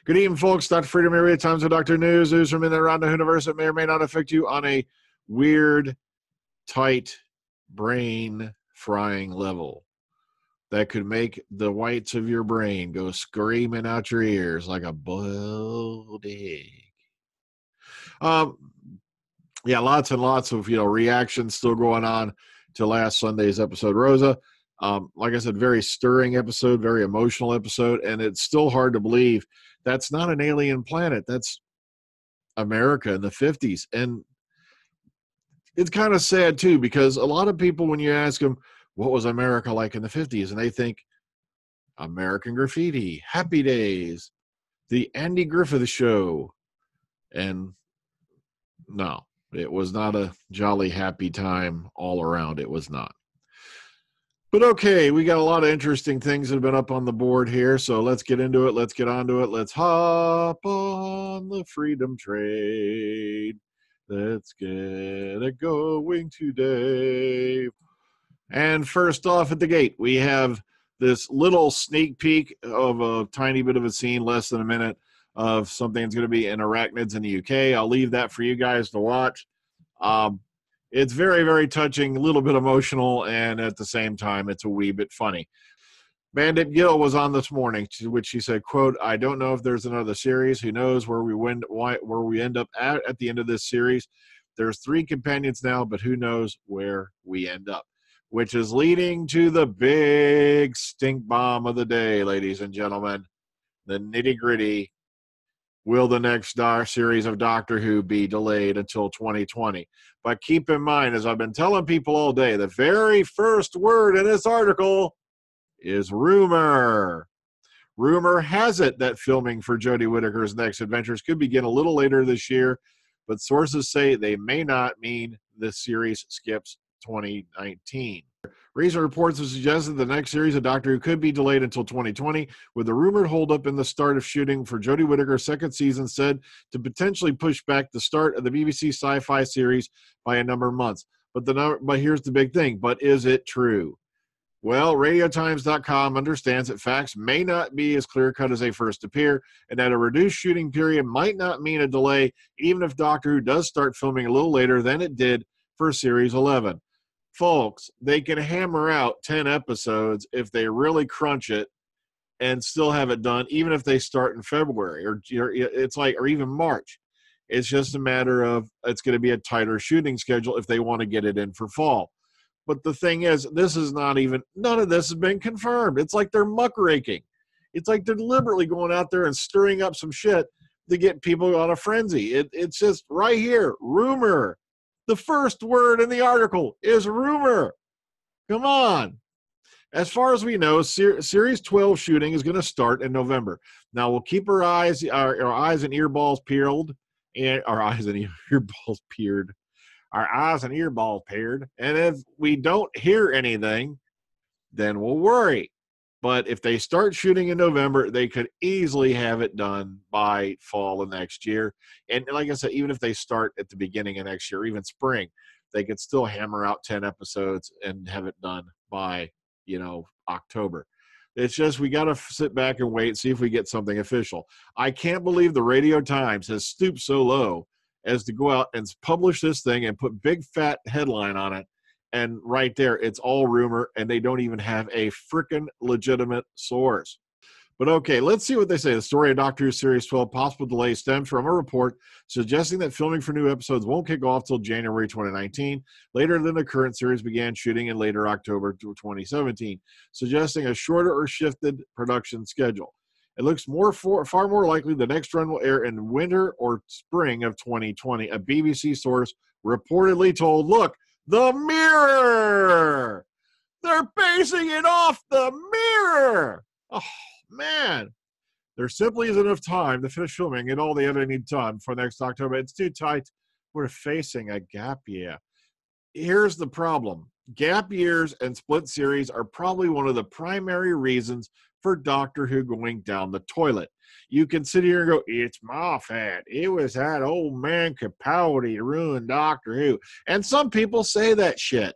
Good evening, folks. Dr. Freedom here with Times of Dr. News from in and around the universe that may or may not affect you on a weird, tight brain frying level that could make the whites of your brain go screaming out your ears like a boiled egg. Yeah, lots and lots of reactions still going on to last Sunday's episode, Rosa. Like I said, very stirring episode, very emotional episode, and it's still hard to believe that's not an alien planet. That's America in the 50s. And it's kind of sad, too, because a lot of people, when you ask them, what was America like in the 50s? And they think American Graffiti, Happy Days, the Andy Griffith Show. And no, it was not a jolly, happy time all around. It was not. But okay, we got a lot of interesting things that have been up on the board here, so let's get into it. Let's get onto it. Let's hop on the freedom train. Let's get it going today. And first off at the gate, we have this little sneak peek of a tiny bit of a scene, less than a minute, of something that's going to be in Arachnids in the UK. I'll leave that for you guys to watch. It's very, very touching, a little bit emotional, and at the same time, it's a wee bit funny. Bandit Gill was on this morning, to which she said, quote, I don't know if there's another series. Who knows where we end up at the end of this series. There's 3 companions now, but who knows where we end up, which is leading to the big stink bomb of the day, ladies and gentlemen, the nitty-gritty. Will the next series of Doctor Who be delayed until 2020? But keep in mind, as I've been telling people all day, the very first word in this article is rumor. Rumor has it that filming for Jodie Whittaker's next adventures could begin a little later this year, but sources say they may not mean the series skips 2019. Recent reports have suggested the next series of Doctor Who could be delayed until 2020, with the rumored holdup in the start of shooting for Jodie Whittaker's second season said to potentially push back the start of the BBC sci-fi series by a number of months. But here's the big thing. But is it true? Well, RadioTimes.com understands that facts may not be as clear-cut as they first appear, and that a reduced shooting period might not mean a delay, even if Doctor Who does start filming a little later than it did for Series 11. Folks, they can hammer out 10 episodes if they really crunch it and still have it done, even if they start in February or even March. It's just a matter of it's going to be a tighter shooting schedule if they want to get it in for fall. But the thing is, none of this has been confirmed. It's like they're muckraking. It's like they're deliberately going out there and stirring up some shit to get people on a frenzy. It's just right here, rumor. The first word in the article is rumor. Come on. As far as we know, Series 12 shooting is going to start in November. Now, we'll keep our eyes and earballs peeled. Our eyes and earballs peeled. Our eyes and earballs peeled. And if we don't hear anything, then we'll worry. But if they start shooting in November, they could easily have it done by fall of next year. And like I said, even if they start at the beginning of next year, even spring, they could still hammer out 10 episodes and have it done by, October. It's just we got to sit back and wait and see if we get something official. I can't believe the Radio Times has stooped so low as to go out and publish this thing and put big fat headline on it. And right there, it's all rumor, and they don't even have a frickin' legitimate source. But okay, let's see what they say. The story of Doctor Who Series 12 possible delay stems from a report suggesting that filming for new episodes won't kick off till January 2019, later than the current series began shooting in later October 2017, suggesting a shorter or shifted production schedule. It looks far more likely the next run will air in winter or spring of 2020, a BBC source reportedly told, look, The Mirror! They're basing it off The Mirror! Oh, man. There simply isn't enough time to finish filming and all the editing done for next October. It's too tight. We're facing a gap year. Here's the problem. Gap years and split series are probably one of the primary reasons for Doctor Who going down the toilet. You can sit here and go, it's Moffat. It was that old man Capaldi to ruin Doctor Who. And some people say that shit.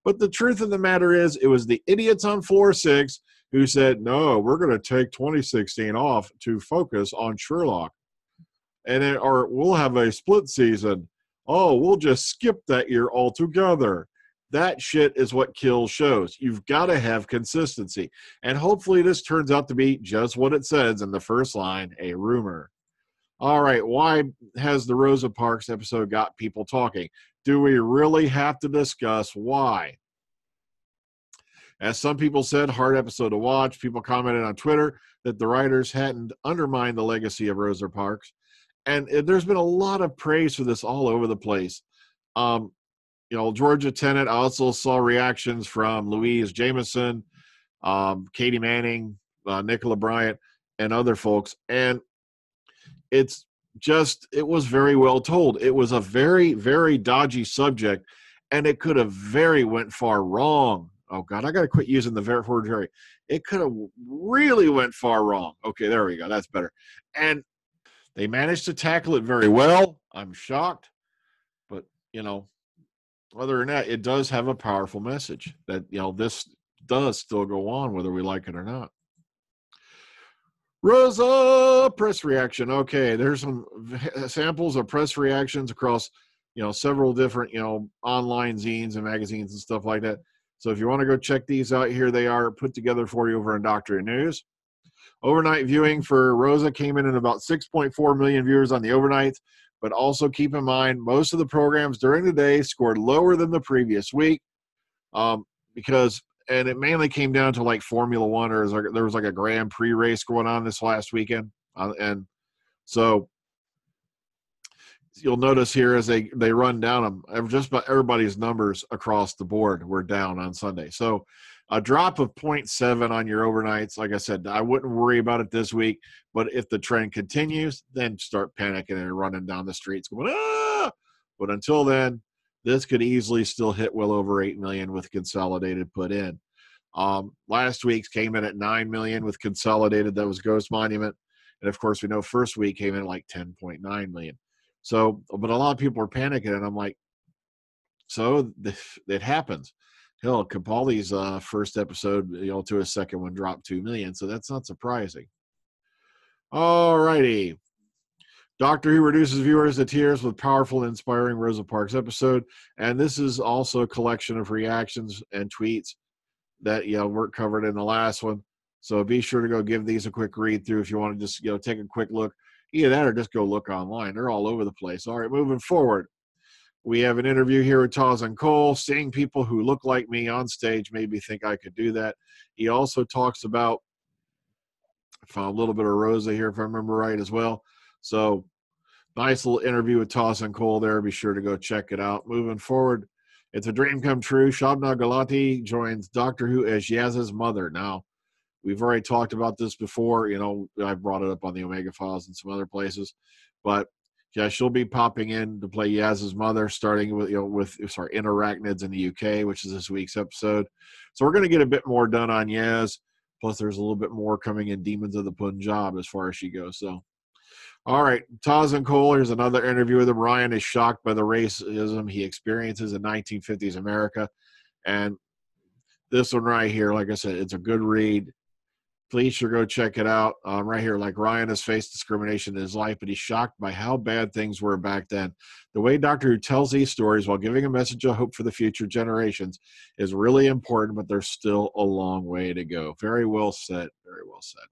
But the truth of the matter is, it was the idiots on Floor 6 who said, no, we're going to take 2016 off to focus on Sherlock. Or we'll have a split season. Oh, we'll just skip that year altogether. That shit is what kills shows. You've got to have consistency. And hopefully this turns out to be just what it says in the first line, a rumor. All right, why has the Rosa Parks episode got people talking? Do we really have to discuss why? As some people said, hard episode to watch. People commented on Twitter that the writers hadn't undermined the legacy of Rosa Parks. And there's been a lot of praise for this all over the place. Georgia Tennant, I also saw reactions from Louise Jameson, Katie Manning, Nicola Bryant, and other folks. And it was very well told. It was a very, very dodgy subject, and it could have very went far wrong. Oh, God, I got to quit using the word very. It could have really went far wrong. Okay, there we go. That's better. And they managed to tackle it very well. I'm shocked. But, other than that, it does have a powerful message that, this does still go on whether we like it or not. Rosa press reaction. Okay, there's some samples of press reactions across, several different, online zines and magazines and stuff like that. So if you want to go check these out, here they are put together for you over on Doctor News. Overnight viewing for Rosa came in at about 6.4 million viewers on the overnight, but also keep in mind most of the programs during the day scored lower than the previous week because it mainly came down to like Formula One, or there was like a Grand Prix race going on this last weekend. And so you'll notice here as they run down them, just about everybody's numbers across the board were down on Sunday. So a drop of 0.7 on your overnights. Like I said, I wouldn't worry about it this week, but if the trend continues, then start panicking and running down the streets going, ah! But until then, this could easily still hit well over 8 million with consolidated put in. Last week's came in at 9 million with consolidated. That was Ghost Monument. And of course, we know first week came in at like 10.9 million. So, but a lot of people are panicking, and I'm like, so it happens. Hell, Capaldi's first episode, to his second one dropped 2 million. So that's not surprising. All righty. Doctor Who reduces viewers to tears with powerful and inspiring Rosa Parks episode. And this is also a collection of reactions and tweets that, weren't covered in the last one. So be sure to go give these a quick read through if you want to just, take a quick look. Either that or just go look online. They're all over the place. All right, moving forward. We have an interview here with Tosin Cole. Seeing people who look like me on stage made me think I could do that. He also talks about, I found a little bit of Rosa here, if I remember right, as well. So nice little interview with Tosin Cole there. Be sure to go check it out. Moving forward, it's a dream come true. Shobna Gulati joins Doctor Who as Yaz's mother. Now, we've already talked about this before. I brought it up on the Omega Files and some other places. But, yeah, she'll be popping in to play Yaz's mother, starting with, in Arachnids in the UK, which is this week's episode. So we're going to get a bit more done on Yaz. Plus, there's a little bit more coming in Demons of the Punjab as far as she goes. So, all right, Tosin Cole, here's another interview with him. Ryan is shocked by the racism he experiences in 1950s America. And this one right here, like I said, it's a good read. Please sure go check it out. Right here, like Ryan has faced discrimination in his life, but he's shocked by how bad things were back then. The way Doctor Who tells these stories while giving a message of hope for the future generations is really important, but there's still a long way to go. Very well said. Very well said.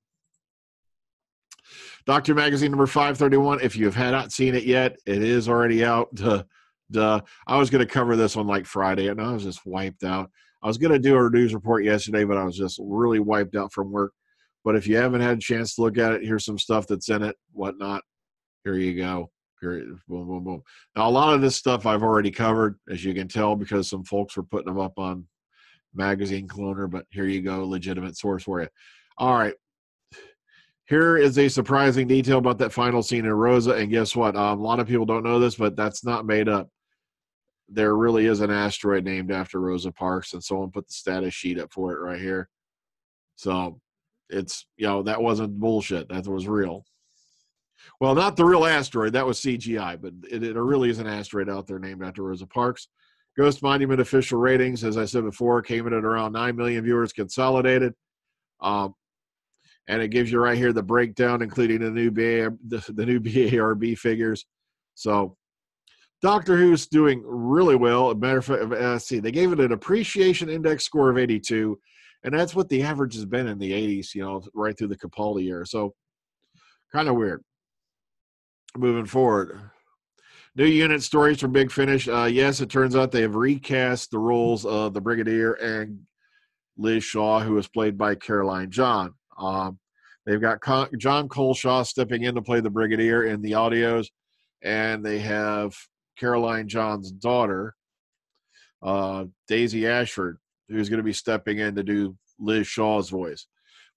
Doctor Magazine number 531. If you have not seen it yet, it is already out. I was going to cover this on like Friday, and I was just wiped out. I was going to do a news report yesterday, but I was just really wiped out from work. But if you haven't had a chance to look at it, here's some stuff that's in it, whatnot. Here you go. Here, boom, boom, boom. Now, a lot of this stuff I've already covered, as you can tell, because some folks were putting them up on Magazine Cloner, but here you go, legitimate source for you. All right. Here is a surprising detail about that final scene in Rosa, and guess what? A lot of people don't know this, but that's not made up. There really is an asteroid named after Rosa Parks, and someone put the status sheet up for it right here. So it's, that wasn't bullshit. That was real. Well, not the real asteroid. That was CGI, but it really is an asteroid out there named after Rosa Parks. Ghost Monument official ratings, as I said before, came in at around 9 million viewers consolidated. And it gives you right here the breakdown, including the new BARB figures. So Doctor Who's doing really well. As a matter of fact, see, they gave it an appreciation index score of 82, and that's what the average has been in the 80s, you know, right through the Capaldi era. So kind of weird. Moving forward. New unit stories from Big Finish. Yes, it turns out they have recast the roles of the Brigadier and Liz Shaw, who was played by Caroline John. They've got John Coleshaw stepping in to play the Brigadier in the audios, and they have Caroline John's daughter, Daisy Ashford, who's going to be stepping in to do Liz Shaw's voice.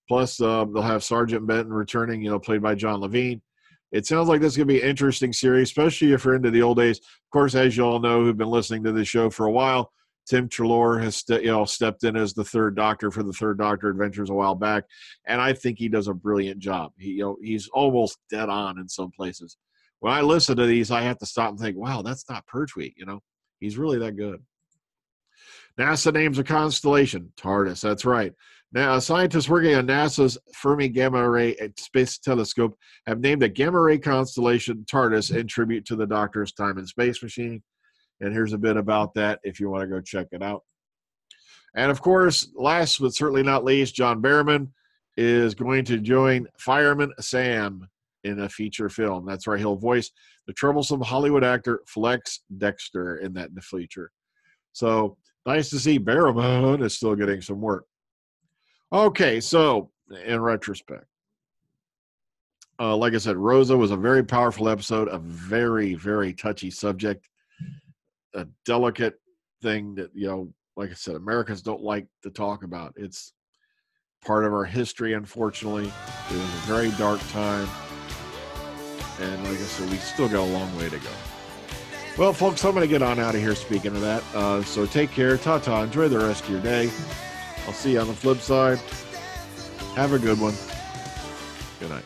Plus, they'll have Sergeant Benton returning, you know, played by John Levine. It sounds like this is going to be an interesting series, especially if you're into the old days. Of course, as you all know, who've been listening to this show for a while, Tim Treloar has stepped in as the Third Doctor for the Third Doctor Adventures a while back, and I think he does a brilliant job. He's almost dead on in some places. When I listen to these, I have to stop and think, wow, that's not Pertwee, you know. He's really that good. NASA names a constellation, TARDIS, that's right. Now, scientists working on NASA's Fermi Gamma Ray Space Telescope have named a gamma ray constellation TARDIS in tribute to the Doctor's time and space machine. And here's a bit about that if you want to go check it out. And of course, last but certainly not least, John Barrowman is going to join Fireman Sam in a feature film. That's right, he'll voice the troublesome Hollywood actor Flex Dexter in that feature. So nice to see Barrowman is still getting some work. Okay, so in retrospect, like I said, Rosa was a very powerful episode, a very, very touchy subject, a delicate thing that, you know, like I said, Americans don't like to talk about. It's part of our history, unfortunately. It was a very dark time. And like I said, we still got a long way to go. Well, folks, I'm going to get on out of here speaking of that. So take care. Ta-ta. Enjoy the rest of your day. I'll see you on the flip side. Have a good one. Good night.